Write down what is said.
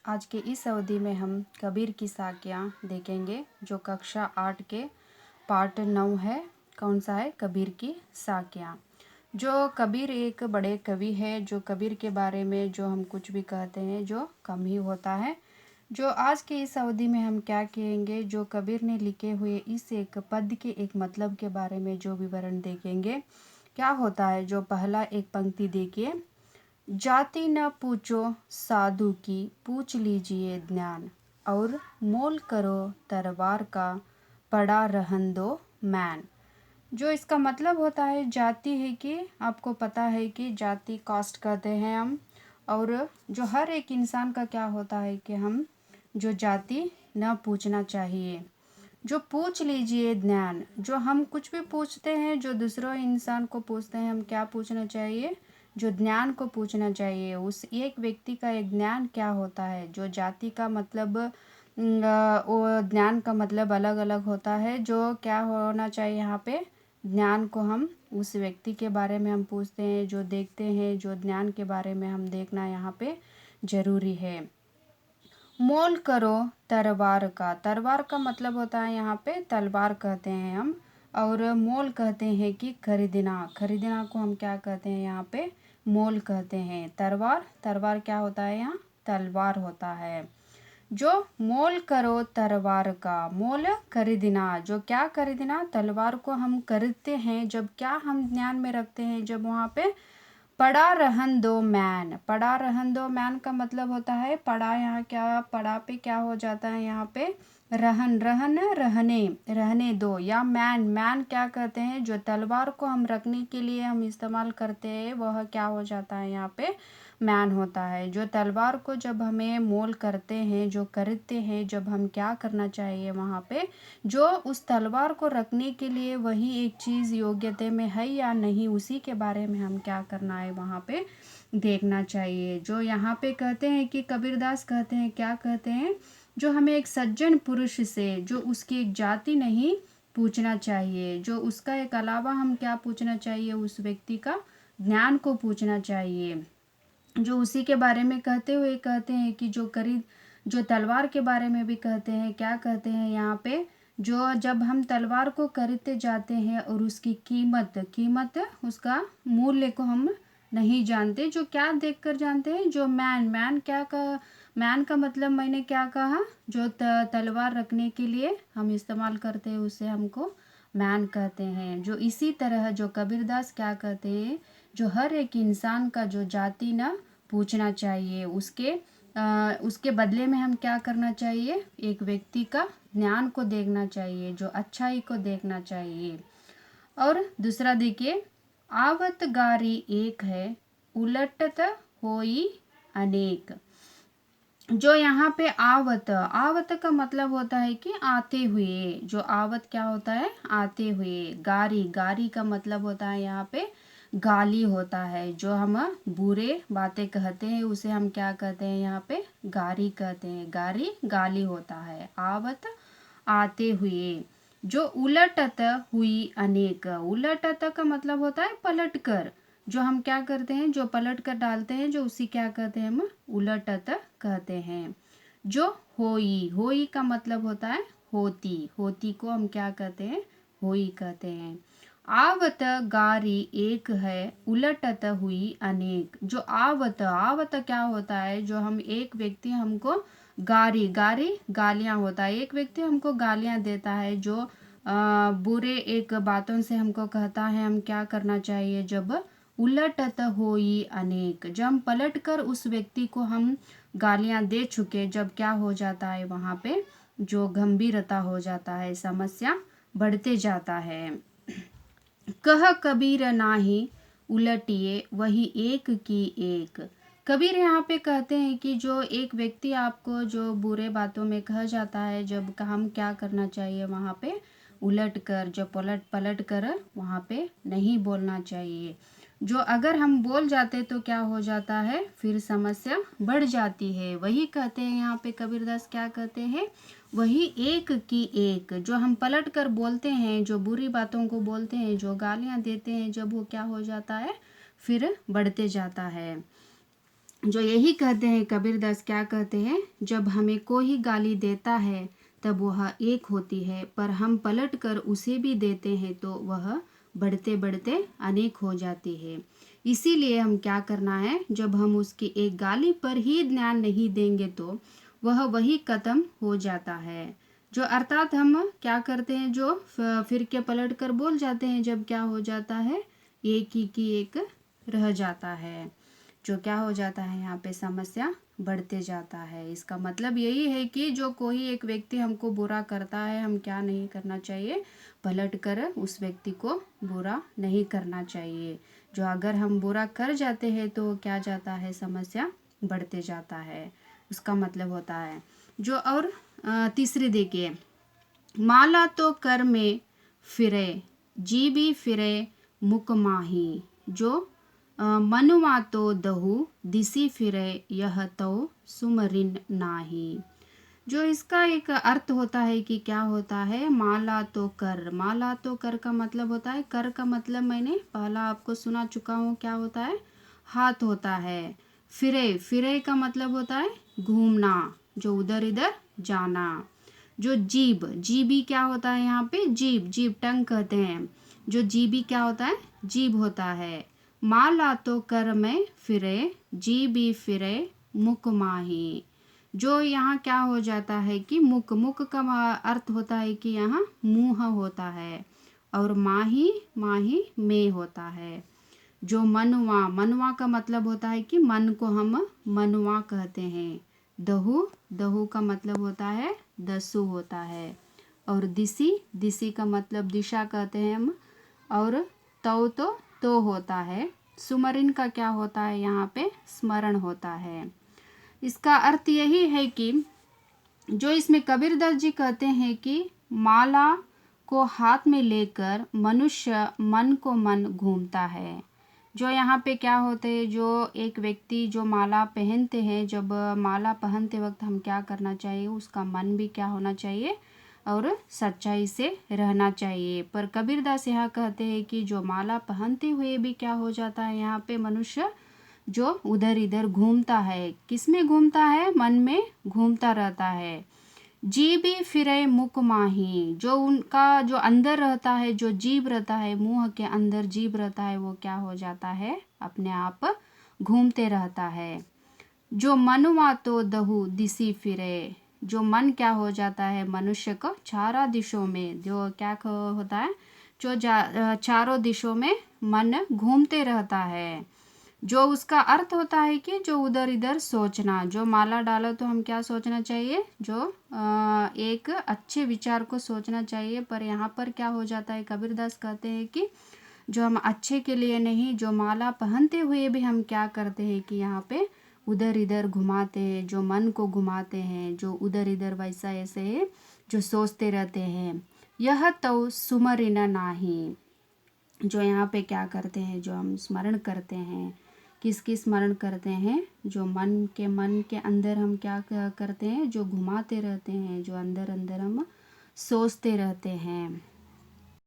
आज के इस अवधि में हम कबीर की साखियाँ देखेंगे जो कक्षा 8 के पार्ट 9 है। कौन सा है? कबीर की साखियाँ। जो कबीर एक बड़े कवि है, जो कबीर के बारे में जो हम कुछ भी कहते हैं जो कम ही होता है। जो आज के इस अवधि में हम क्या कहेंगे, जो कबीर ने लिखे हुए इस एक पद के एक मतलब के बारे में जो विवरण देखेंगे। क्या होता है? जो पहला एक पंक्ति देखिए, जाति न पूछो साधु की, पूछ लीजिए ज्ञान, और मोल करो तरवार का, पड़ा रहन दो मैन। जो इसका मतलब होता है, जाति है कि आपको पता है कि जाति कास्ट कहते हैं हम, और जो हर एक इंसान का क्या होता है कि हम जो जाति न पूछना चाहिए। जो पूछ लीजिए ज्ञान, जो हम कुछ भी पूछते हैं, जो दूसरों इंसान को पूछते हैं, हम क्या पूछना चाहिए? जो ज्ञान को पूछना चाहिए। उस एक व्यक्ति का एक ज्ञान क्या होता है। जो जाति का मतलब वो ज्ञान का मतलब अलग अलग होता है। जो क्या होना चाहिए यहाँ पे, ज्ञान को हम उस व्यक्ति के बारे में हम पूछते हैं, जो देखते हैं, जो ज्ञान के बारे में हम देखना यहाँ पे जरूरी है। मोल करो तरवार का, तरवार का मतलब होता है यहाँ पे तलवार कहते हैं हम, और मोल कहते हैं कि खरीदना, खरीदना को हम क्या कहते हैं यहाँ पे? मोल कहते हैं। तरवार, तरवार क्या होता है यहाँ? तलवार होता है। जो मोल करो तरवार का, मोल खरीदना, जो क्या खरीदना? तलवार को हम खरीदते हैं जब क्या हम ध्यान में रखते हैं, जब वहाँ पे पड़ा रहन दो मैन। पड़ा रहन दो मैन का मतलब होता है पड़ा, यहाँ क्या पड़ा पे क्या हो जाता है यहाँ पे? रहन, रहन रहने, रहने दो, या मैन, मैन क्या कहते हैं? जो तलवार को हम रखने के लिए हम इस्तेमाल करते हैं वह क्या हो जाता है यहाँ पे? मैन होता है। जो तलवार को जब हमें मोल करते हैं, जो खरीदते हैं, जब हम क्या करना चाहिए वहाँ पे? जो उस तलवार को रखने के लिए वही एक चीज़ योग्यता में है या नहीं, उसी के बारे में हम क्या करना है वहाँ पे देखना चाहिए। जो यहाँ पे कहते हैं कि कबीरदास कहते हैं, क्या कहते हैं? जो हमें एक सज्जन पुरुष से जो उसकी एक जाति नहीं पूछना चाहिए, जो उसका एक अलावा हम क्या पूछना चाहिए? उस व्यक्ति का ज्ञान को पूछना चाहिए। जो उसी के बारे में कहते हुए कहते हैं कि जो तलवार के बारे में भी कहते हैं, क्या कहते हैं यहाँ पे? जो जब हम तलवार को खरीदते जाते हैं और उसकी कीमत उसका मूल्य को हम नहीं जानते, जो क्या देखकर जानते हैं? जो मैन, मैन क्या का, मैन का मतलब मैंने क्या कहा? जो तलवार रखने के लिए हम इस्तेमाल करते हैं उसे हमको मैन कहते हैं। जो इसी तरह जो कबीरदास क्या कहते हैं, जो हर एक इंसान का जो जाति ना पूछना चाहिए, उसके बदले में हम क्या करना चाहिए? एक व्यक्ति का ज्ञान को देखना चाहिए, जो अच्छाई को देखना चाहिए। और दूसरा देखिए, आवत गारी एक है, उलटत होई अनेक। जो यहाँ पे आवत, आवत का मतलब होता है कि आते हुए। जो आवत क्या होता है? आते हुए। गारी, गारी का मतलब होता है यहाँ पे गाली होता है। जो हम बुरे बातें कहते हैं उसे हम क्या कहते हैं यहाँ पे? गारी कहते हैं। गारी गाली होता है। आवत आते हुए। जो उलटत हुई अनेक, उलटत का मतलब होता है पलट कर। जो हम क्या करते हैं? जो पलट कर डालते हैं, जो उसी क्या कहते हैं? हम उलटत कहते हैं। जो होई, होई का मतलब होता है होती, होती को हम क्या कहते हैं? होई कहते हैं। आवत गारी एक है, उलटत हुई अनेक। जो आवत, आवत क्या होता है? जो हम एक व्यक्ति हमको गारी, गारी गालियां होता है, एक व्यक्ति हमको गालियां देता है, जो बुरे एक बातों से हमको कहता है, हम क्या करना चाहिए? जब उलटत होई अनेक, जब हम पलट कर उस व्यक्ति को हम गालियां दे चुके, जब क्या हो जाता है वहाँ पे? जो गंभीरता हो जाता है, समस्या बढ़ते जाता है। कह कबीर नाही उलटिए, वही एक की एक। कबीर यहाँ पे कहते हैं कि जो एक व्यक्ति आपको जो बुरे बातों में कह जाता है, जब हम क्या करना चाहिए वहाँ पे? उलट कर, जो पलट पलट कर वहाँ पे नहीं बोलना चाहिए। जो अगर हम बोल जाते तो क्या हो जाता है? फिर समस्या बढ़ जाती है। वही कहते हैं यहाँ पे कबीरदास, क्या कहते हैं? वही एक की एक। जो हम पलट कर बोलते हैं, जो बुरी बातों को बोलते हैं, जो गालियां देते हैं, जब वो क्या हो जाता है? फिर बढ़ते जाता है। जो यही कहते हैं कबीरदास, क्या कहते हैं, जब हमें कोई गाली देता है तब वह एक होती है, पर हम पलट कर उसे भी देते हैं तो वह बढ़ते बढ़ते अनेक हो जाती है। इसीलिए हम क्या करना है, जब हम उसकी एक गाली पर ही ध्यान नहीं देंगे तो वह वही खत्म हो जाता है। जो अर्थात हम क्या करते हैं, जो फिर के पलट कर बोल जाते हैं, जब क्या हो जाता है, एक ही की एक रह जाता है। जो क्या हो जाता है, यहाँ पे समस्या बढ़ते जाता है। इसका मतलब यही है कि जो कोई एक व्यक्ति हमको बुरा करता है, हम क्या नहीं करना चाहिए, पलट कर उस व्यक्ति को बुरा नहीं करना चाहिए। जो अगर हम बुरा कर जाते हैं तो क्या जाता है, समस्या बढ़ते जाता है, उसका मतलब होता है। जो और तीसरी देखिए, माला तो कर में फिरे, जी भी फिरे मुक माही, जो मनुआ तो दहु दिसी फिरे, यह तो सुमरिन नाही। जो इसका एक अर्थ होता है कि क्या होता है, माला तो कर, माला तो कर का मतलब होता है, कर का मतलब मैंने पहला आपको सुना चुका हूँ, क्या होता है, हाथ होता है। फिरे, फिरे का मतलब होता है घूमना, जो उधर इधर जाना। जो जीभ, जीभी क्या होता है यहाँ पे, जीभ, जीभ टंग कहते हैं। जो जीभी क्या होता है, जीभ होता है। माला तो कर में फिरे, जीभी फिरे मुक माही। जो यहाँ क्या हो जाता है कि मुख, मुख का अर्थ होता है कि यहाँ मुंह होता है, और माही, माही में होता है। जो मनुआ, मनुआ का मतलब होता है कि मन को हम मनुआ कहते हैं। दहु, दहु का मतलब होता है दसु होता है। और दिसी, दिसी का मतलब दिशा कहते हैं हम। और तो होता है। सुमरिन का क्या होता है, यहाँ पे स्मरण होता है। इसका अर्थ यही है कि जो इसमें कबीरदास जी कहते हैं कि माला को हाथ में लेकर मनुष्य मन को मन घूमता है। जो यहाँ पे क्या होते हैं, जो एक व्यक्ति जो माला पहनते हैं, जब माला पहनते वक्त हम क्या करना चाहिए, उसका मन भी क्या होना चाहिए, और सच्चाई से रहना चाहिए। पर कबीरदास यहाँ कहते हैं कि जो माला पहनते हुए भी क्या हो जाता है, यहाँ पे मनुष्य जो उधर इधर घूमता है, किस में घूमता है, मन में घूमता रहता है। जीभ भी फिरे मुक माही, जो उनका जो अंदर रहता है, जो जीभ रहता है, मुंह के अंदर जीभ रहता है, वो क्या हो जाता है, अपने आप घूमते रहता है। जो मनुआ तो दहु दिसी फिरे, जो मन क्या हो जाता है, मनुष्य को चारों दिशों में जो क्या होता है, जो चारों दिशों में मन घूमते रहता है। जो उसका अर्थ होता है कि जो उधर इधर सोचना। जो माला डालो तो हम क्या सोचना चाहिए, जो एक अच्छे विचार को सोचना चाहिए। पर यहाँ पर क्या हो जाता है, कबीरदास कहते हैं कि जो हम अच्छे के लिए नहीं, जो माला पहनते हुए भी हम क्या करते हैं कि यहाँ पे उधर इधर घुमाते हैं, जो मन को घुमाते हैं, जो उधर इधर वैसा ऐसे जो सोचते रहते हैं। यह तो सुमरिन नाही, जो यहाँ पे क्या करते हैं, जो हम स्मरण करते हैं, किसकी स्मरण करते हैं, जो मन के अंदर हम क्या करते हैं, जो घुमाते रहते हैं, जो अंदर अंदर हम सोचते रहते हैं।